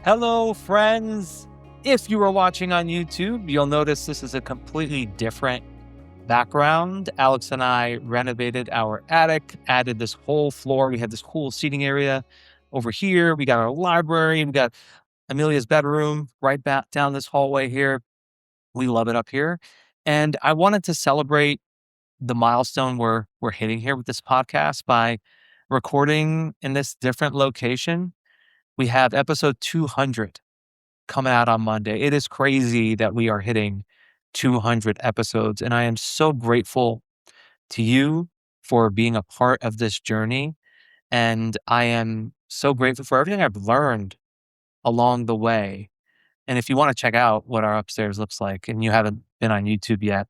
Hello, friends. If you are watching on YouTube, you'll notice this is a completely different background. Alex and I renovated our attic, added this whole floor. We have this cool seating area over here. We got our library. We got Amelia's bedroom right back down this hallway here. We love it up here. And I wanted to celebrate the milestone we're hitting here with this podcast by recording in this different location. We have episode 200 coming out on Monday. It is crazy that we are hitting 200 episodes, and I am so grateful to you for being a part of this journey. And I am so grateful for everything I've learned along the way. And if you want to check out what our upstairs looks like, and you haven't been on YouTube yet,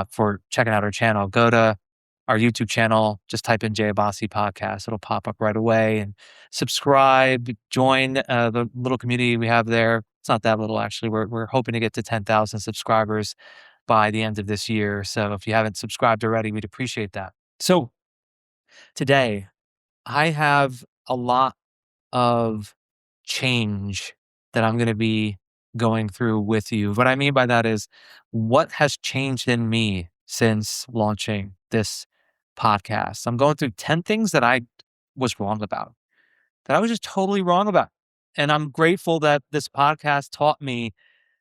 for checking out our channel, go to our YouTube channel, just type in Jay Abbasi podcast. It'll pop up right away and subscribe, join the little community we have there. It's not that little, actually. We're hoping to get to 10,000 subscribers by the end of this year. So if you haven't subscribed already, we'd appreciate that. So today, I have a lot of change that I'm going to be going through with you. What I mean by that is what has changed in me since launching this podcast. I'm going through 10 things that I was wrong about, that I was just totally wrong about. And I'm grateful that this podcast taught me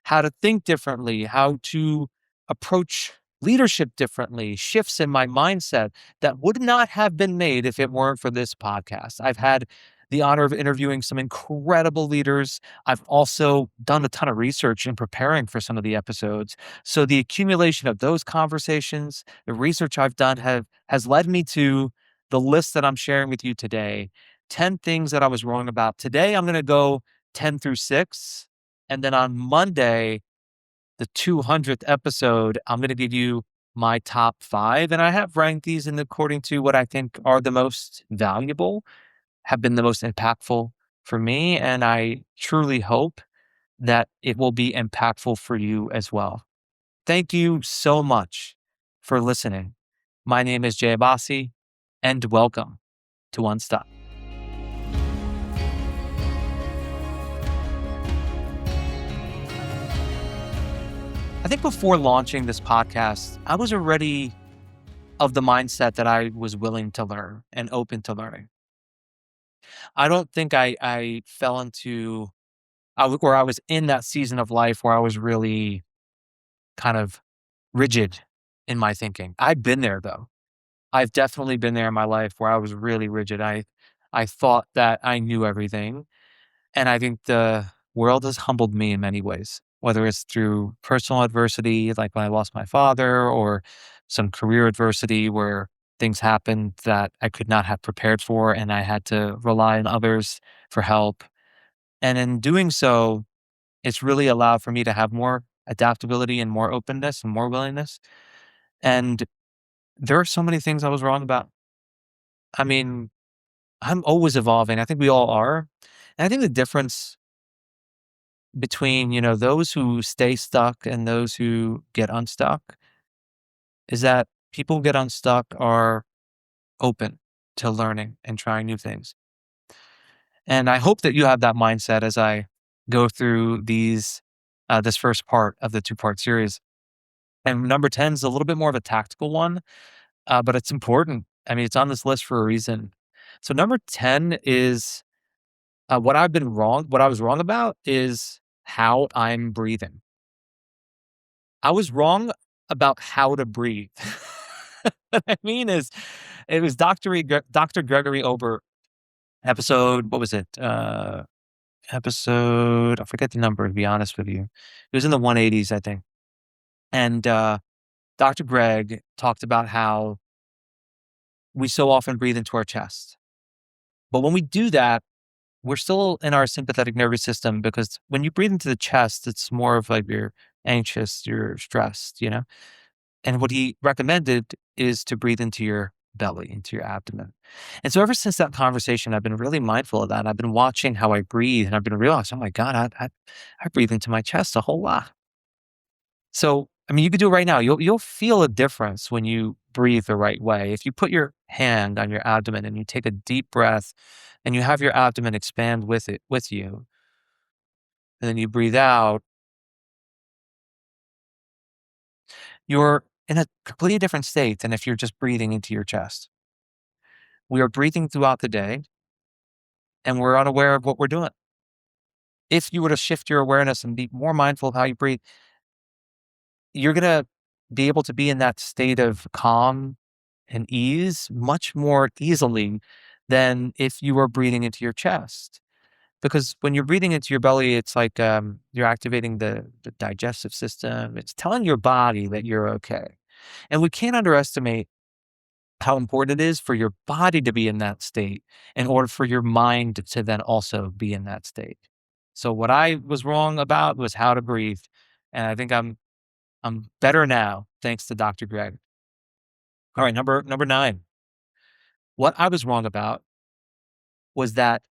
how to think differently, how to approach leadership differently, shifts in my mindset that would not have been made if it weren't for this podcast. I've had the honor of interviewing some incredible leaders. I've also done a ton of research in preparing for some of the episodes. So the accumulation of those conversations, the research I've done has led me to the list that I'm sharing with you today. 10 things that I was wrong about. Today, I'm going to go 10 through 6. And then on Monday, the 200th episode, I'm going to give you my top 5. And I have ranked these in according to what I think are the most valuable, have been the most impactful for me. And I truly hope that it will be impactful for you as well. Thank you so much for listening. My name is Jay Abbasi, and welcome to Unstuck. I think before launching this podcast, I was already of the mindset that I was willing to learn and open to learning. I don't think I fell into, or I was in that season of life where I was really kind of rigid in my thinking. I've been there though. I've definitely been there in my life where I was really rigid. I thought that I knew everything. And I think the world has humbled me in many ways, whether it's through personal adversity, like when I lost my father, or some career adversity where things happened that I could not have prepared for, and I had to rely on others for help. And in doing so, it's really allowed for me to have more adaptability and more openness and more willingness. And there are so many things I was wrong about. I mean, I'm always evolving. I think we all are. And I think the difference between, those who stay stuck and those who get unstuck is that people who get unstuck are open to learning and trying new things. And I hope that you have that mindset as I go through this first part of the 2-part series. And number 10 is a little bit more of a tactical one, but it's important. I mean, it's on this list for a reason. So number 10 is what I was wrong about is how I'm breathing. I was wrong about how to breathe. What I mean is, it was Dr. Gregory Ober episode, what was it? Episode, I forget the number, to be honest with you. It was in the 180s, I think. And Dr. Greg talked about how we so often breathe into our chest. But when we do that, we're still in our sympathetic nervous system, because when you breathe into the chest, it's more of like you're anxious, you're stressed. And what he recommended is to breathe into your belly, into your abdomen. And so ever since that conversation, I've been really mindful of that. I've been watching how I breathe, and I've been realizing, oh my God, I breathe into my chest a whole lot. So, I mean, you could do it right now. You'll feel a difference when you breathe the right way. If you put your hand on your abdomen and you take a deep breath and you have your abdomen expand with you, and then you breathe out, you're in a completely different state than if you're just breathing into your chest. We are breathing throughout the day and we're unaware of what we're doing. If you were to shift your awareness and be more mindful of how you breathe, you're going to be able to be in that state of calm and ease much more easily than if you were breathing into your chest. Because when you're breathing into your belly, it's like you're activating the digestive system. It's telling your body that you're okay. And we can't underestimate how important it is for your body to be in that state in order for your mind to then also be in that state. So what I was wrong about was how to breathe. And I think I'm better now, thanks to Dr. Greg. All right, number 9. What I was wrong about was that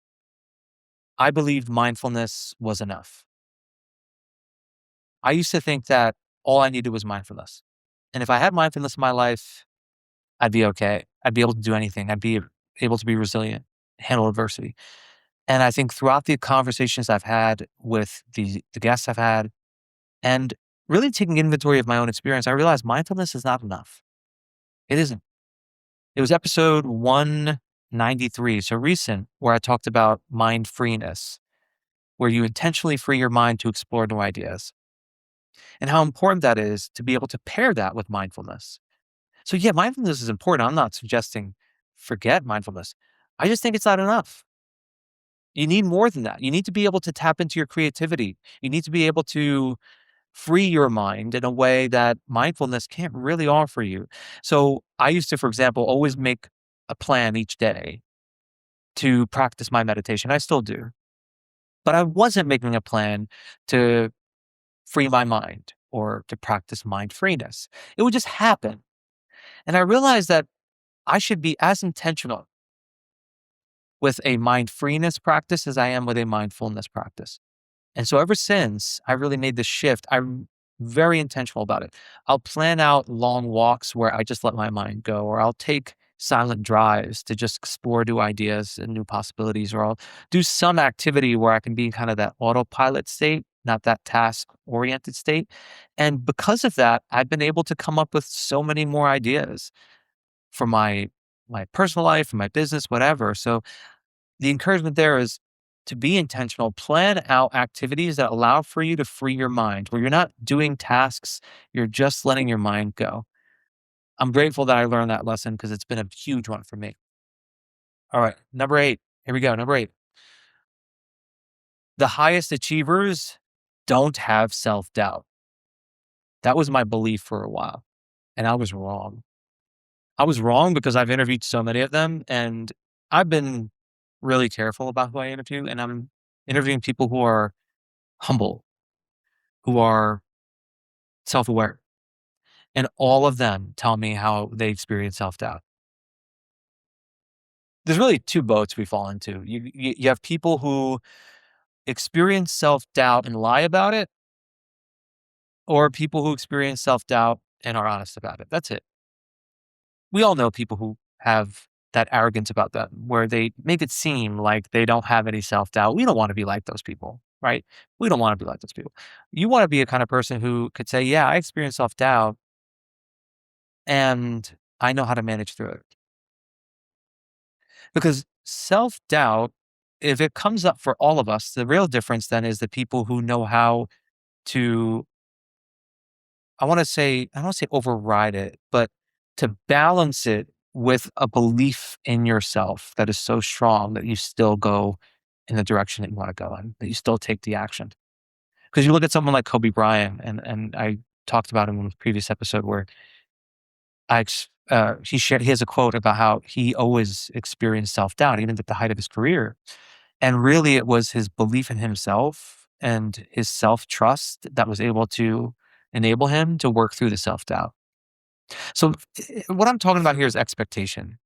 I believed mindfulness was enough. I used to think that all I needed was mindfulness. And if I had mindfulness in my life, I'd be okay. I'd be able to do anything. I'd be able to be resilient, handle adversity. And I think throughout the conversations I've had with the guests I've had and really taking inventory of my own experience, I realized mindfulness is not enough. It isn't. It was episode 193, so recent, where I talked about mind freeness, where you intentionally free your mind to explore new ideas and how important that is to be able to pair that with mindfulness. So, yeah, mindfulness is important. I'm not suggesting forget mindfulness. I just think it's not enough. You need more than that. You need to be able to tap into your creativity. You need to be able to free your mind in a way that mindfulness can't really offer you. So, I used to, for example, always make a plan each day to practice my meditation. I still do. But I wasn't making a plan to free my mind or to practice mind freeness. It would just happen. And I realized that I should be as intentional with a mind freeness practice as I am with a mindfulness practice. And so ever since I really made this shift, I'm very intentional about it. I'll plan out long walks where I just let my mind go, or I'll take silent drives to just explore new ideas and new possibilities, or I'll do some activity where I can be in kind of that autopilot state, not that task oriented state. And because of that, I've been able to come up with so many more ideas for my personal life, for my business, whatever. So the encouragement there is to be intentional, plan out activities that allow for you to free your mind, where you're not doing tasks, you're just letting your mind go. I'm grateful that I learned that lesson because it's been a huge one for me. All right, number 8. Here we go. Number 8. The highest achievers don't have self doubt. That was my belief for a while, and I was wrong. I was wrong because I've interviewed so many of them, and I've been really careful about who I interview, and I'm interviewing people who are humble, who are self-aware, and all of them tell me how they experience self-doubt. There's really 2 boats we fall into. You have people who experience self-doubt and lie about it, or people who experience self-doubt and are honest about it. That's it. We all know people who have that arrogance about them, where they make it seem like they don't have any self-doubt. We don't wanna be like those people, right? We don't wanna be like those people. You wanna be a kind of person who could say, "Yeah, I experience self-doubt, and I know how to manage through it." Because self-doubt, if it comes up for all of us, the real difference then is the people who know how to, I don't wanna say override it, but to balance it with a belief in yourself that is so strong that you still go in the direction that you wanna go in, that you still take the action. Because you look at someone like Kobe Bryant, and I talked about him in a previous episode where he has a quote about how he always experienced self-doubt, even at the height of his career. And really, it was his belief in himself and his self-trust that was able to enable him to work through the self-doubt. So, what I'm talking about here is expectation.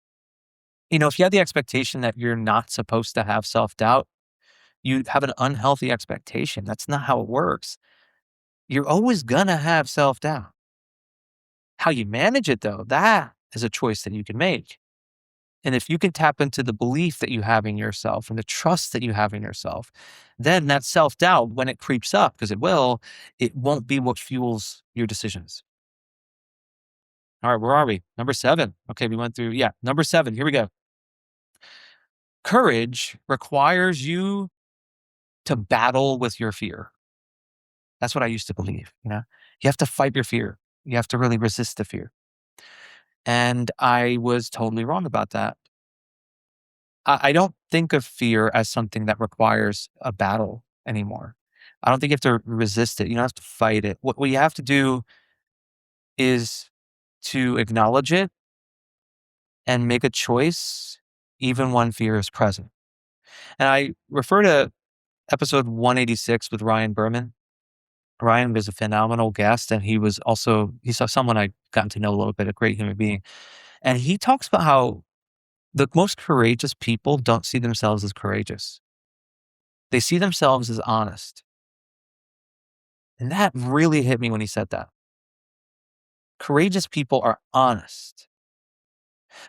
If you have the expectation that you're not supposed to have self-doubt, you have an unhealthy expectation. That's not how it works. You're always gonna have self-doubt. How you manage it, though, that is a choice that you can make. And if you can tap into the belief that you have in yourself and the trust that you have in yourself, then that self doubt, when it creeps up, because it won't be what fuels your decisions. All right, where are we? Number seven. Okay, we went through, yeah, number seven. Here we go. Courage requires you to battle with your fear. That's what I used to believe. You have to fight your fear. You have to really resist the fear. And I was totally wrong about that. I don't think of fear as something that requires a battle anymore. I don't think you have to resist it. You don't have to fight it. What you have to do is to acknowledge it and make a choice, even when fear is present. And I refer to episode 186 with Ryan Berman. Ryan was a phenomenal guest, and he's someone I gotten to know a little bit, a great human being. And he talks about how the most courageous people don't see themselves as courageous. They see themselves as honest. And that really hit me when he said that. Courageous people are honest.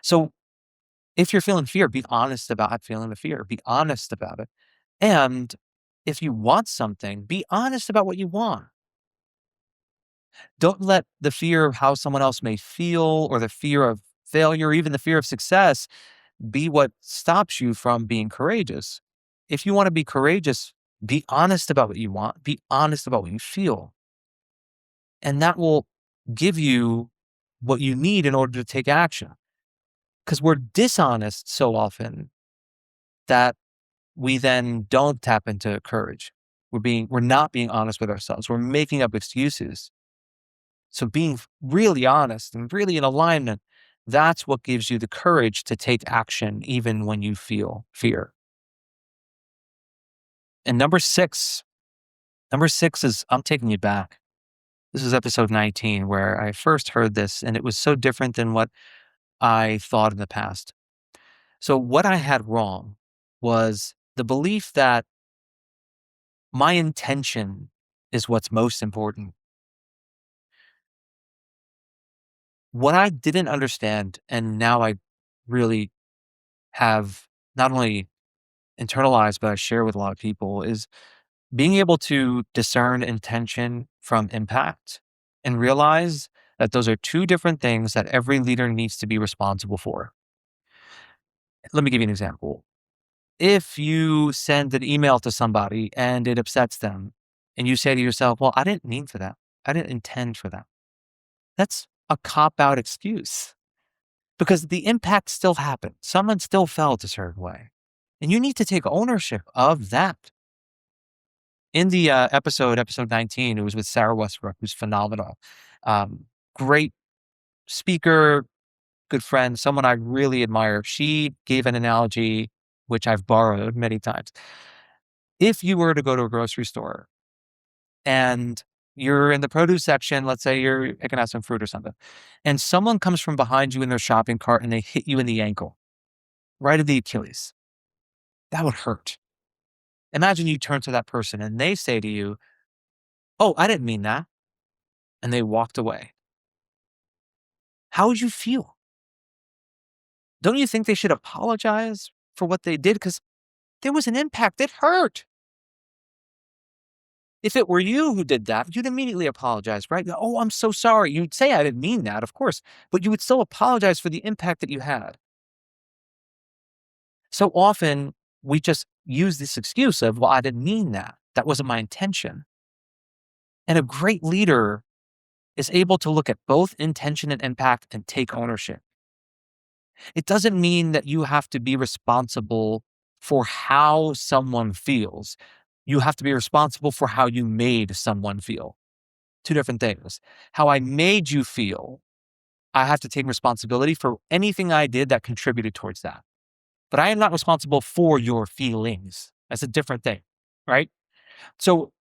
So if you're feeling fear, be honest about feeling the fear. Be honest about it. And if you want something, be honest about what you want. Don't let the fear of how someone else may feel or the fear of failure, even the fear of success, be what stops you from being courageous. If you want to be courageous, be honest about what you want, be honest about what you feel. And that will give you what you need in order to take action. Because we're dishonest so often that we then don't tap into courage. We're not being honest with ourselves. We're making up excuses. So being really honest and really in alignment, that's what gives you the courage to take action even when you feel fear. And number six is, I'm taking you back. This is episode 19 where I first heard this, and it was so different than what I thought in the past. So what I had wrong was the belief that my intention is what's most important. What I didn't understand, and now I really have not only internalized, but I share with a lot of people, is being able to discern intention from impact and realize that those are two different things that every leader needs to be responsible for. Let me give you an example. If you send an email to somebody and it upsets them, and you say to yourself, well, I didn't mean for that. I didn't intend for that. That's a cop out excuse because the impact still happened. Someone still felt a certain way. And you need to take ownership of that. In the episode 19, it was with Sarah Westbrook, who's phenomenal. Great speaker, good friend, someone I really admire. She gave an analogy, which I've borrowed many times. If you were to go to a grocery store and you're in the produce section, let's say you're picking out some fruit or something, and someone comes from behind you in their shopping cart and they hit you in the ankle, right at the Achilles, that would hurt. Imagine you turn to that person and they say to you, oh, I didn't mean that. And they walked away. How would you feel? Don't you think they should apologize for what they did? Because there was an impact. It hurt. If it were you who did that, you'd immediately apologize, right? Oh, I'm so sorry. You'd say, I didn't mean that, of course, but you would still apologize for the impact that you had. So often we just use this excuse of, well, I didn't mean that. That wasn't my intention. And a great leader is able to look at both intention and impact and take ownership. It doesn't mean that you have to be responsible for how someone feels. You have to be responsible for how you made someone feel. Two different things. How I made you feel, I have to take responsibility for anything I did that contributed towards that. But I am not responsible for your feelings. That's a different thing, right? So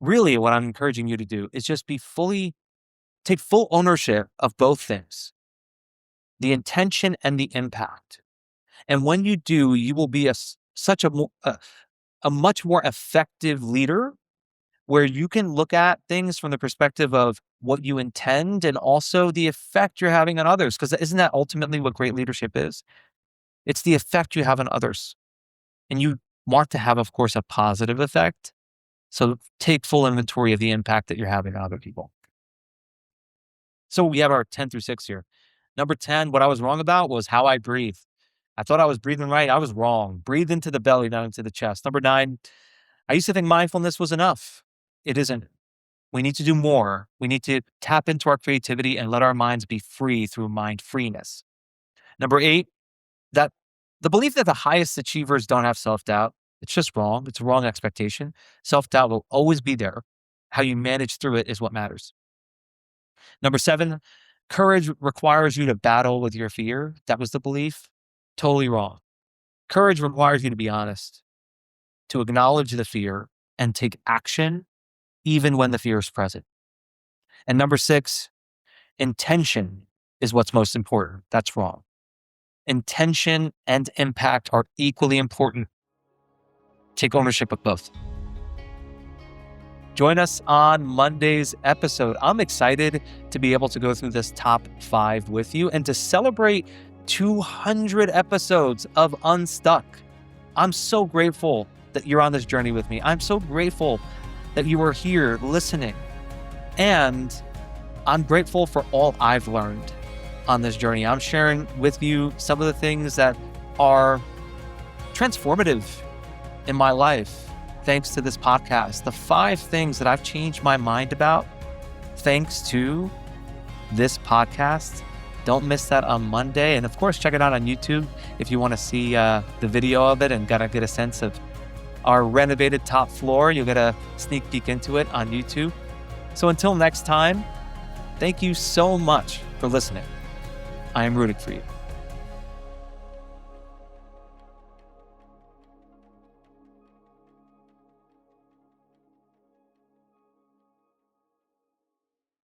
really what I'm encouraging you to do is just take full ownership of both things, the intention and the impact. And when you do, you will be such a much more effective leader where you can look at things from the perspective of what you intend and also the effect you're having on others. Because isn't that ultimately what great leadership is? It's the effect you have on others. And you want to have, of course, a positive effect. So take full inventory of the impact that you're having on other people. So we have our 10 through 6 here. Number 10, what I was wrong about was how I breathe. I thought I was breathing right. I was wrong. Breathe into the belly, not into the chest. Number 9, I used to think mindfulness was enough. It isn't. We need to do more. We need to tap into our creativity and let our minds be free through mind freeness. Number 8, that the belief that the highest achievers don't have self-doubt. It's just wrong. It's a wrong expectation. Self-doubt will always be there. How you manage through it is what matters. Number 7, courage requires you to battle with your fear. That was the belief. Totally wrong. Courage requires you to be honest, to acknowledge the fear and take action even when the fear is present. And number 6, intention is what's most important. That's wrong. Intention and impact are equally important. Take ownership of both. Join us on Monday's episode. I'm excited to be able to go through this top 5 with you and to celebrate 200 episodes of Unstuck. I'm so grateful that you're on this journey with me. I'm so grateful that you are here listening. And I'm grateful for all I've learned on this journey. I'm sharing with you some of the things that are transformative in my life thanks to this podcast. The 5 things that I've changed my mind about thanks to this podcast. Don't miss that on Monday. And of course, check it out on YouTube if you want to see the video of it and gotta get a sense of our renovated top floor. You'll get a sneak peek into it on YouTube. So until next time, thank you so much for listening. I am rooting for you.